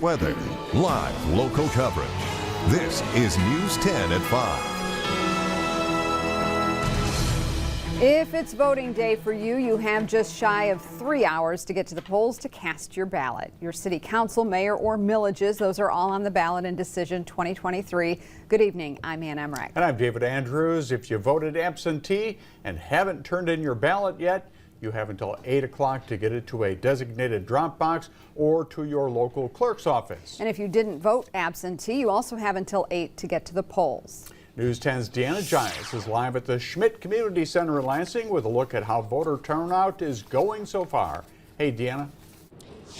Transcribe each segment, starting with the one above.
Weather, live local coverage. This is News 10 at 5. If it's voting day for you, you have just shy of 3 hours to get to the polls to cast your ballot. Your city council, mayor, or millages, those are all on the ballot in Decision 2023. Good evening, I'm Ann Emmerich. And I'm David Andrews. If you voted absentee and haven't turned in your ballot yet, you have until 8 o'clock to get it to a designated drop box or to your local clerk's office. And if you didn't vote absentee, you also have until 8 to get to the polls. News 10's Deanna Giles is live at the Schmidt Community Center in Lansing with a look at how voter turnout is going so far. Hey, Deanna.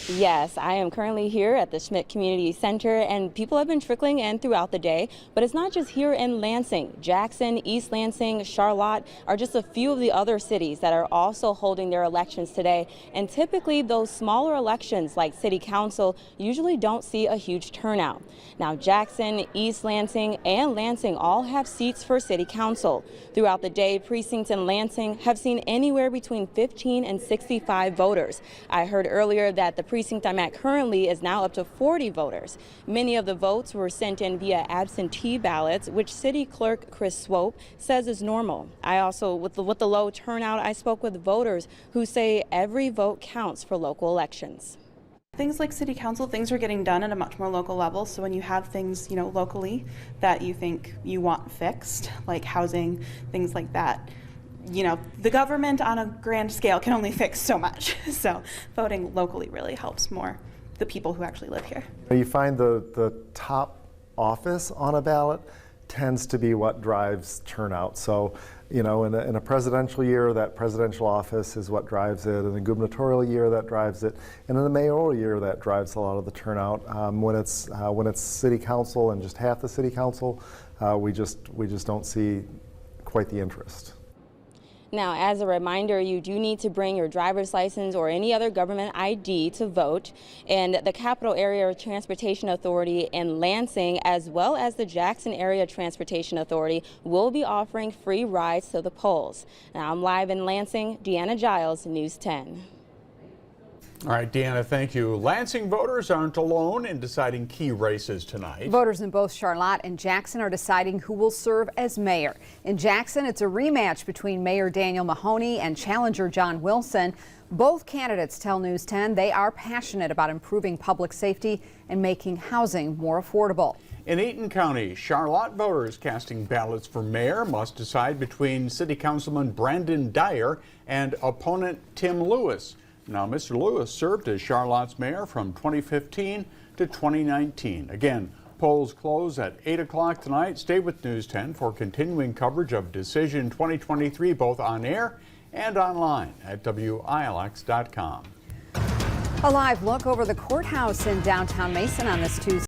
Yes, I am currently here at the Schmidt Community Center, and people have been trickling in throughout the day. But it's not just here in Lansing. Jackson, East Lansing, Charlotte are just a few of the other cities that are also holding their elections today. And typically those smaller elections like city council usually don't see a huge turnout. Now Jackson, East Lansing, and Lansing all have seats for city council. Throughout the day, precincts in Lansing have seen anywhere between 15 and 65 voters. I heard earlier that the precinct I'm at currently is now up to 40 voters. Many of the votes were sent in via absentee ballots, which City Clerk Chris Swope says is normal. I also, with the low turnout, I spoke with voters who say every vote counts for local elections. Things like city council, things are getting done at a much more local level. So when you have things, locally that you think you want fixed, like housing, things like that, the government on a grand scale can only fix so much. So voting locally really helps more the people who actually live here. You find the top office on a ballot tends to be what drives turnout. So, in a presidential year, that presidential office is what drives it. In a gubernatorial year, that drives it. And in a mayoral year, that drives a lot of the turnout. When it's city council and just half the city council, we just don't see quite the interest. Now, as a reminder, you do need to bring your driver's license or any other government ID to vote. And the Capital Area Transportation Authority in Lansing, as well as the Jackson Area Transportation Authority, will be offering free rides to the polls. Now, I'm live in Lansing. Deanna Giles, News 10. All right, Deanna, thank you. Lansing voters aren't alone in deciding key races tonight. Voters in both Charlotte and Jackson are deciding who will serve as mayor. In Jackson, it's a rematch between Mayor Daniel Mahoney and challenger John Wilson. Both candidates tell News 10 they are passionate about improving public safety and making housing more affordable. In Eaton County, Charlotte voters casting ballots for mayor must decide between City Councilman Brandon Dyer and opponent Tim Lewis. Now, Mr. Lewis served as Charlotte's mayor from 2015 to 2019. Again, polls close at 8 o'clock tonight. Stay with News 10 for continuing coverage of Decision 2023, both on air and online at WILX.com. A live look over the courthouse in downtown Mason on this Tuesday.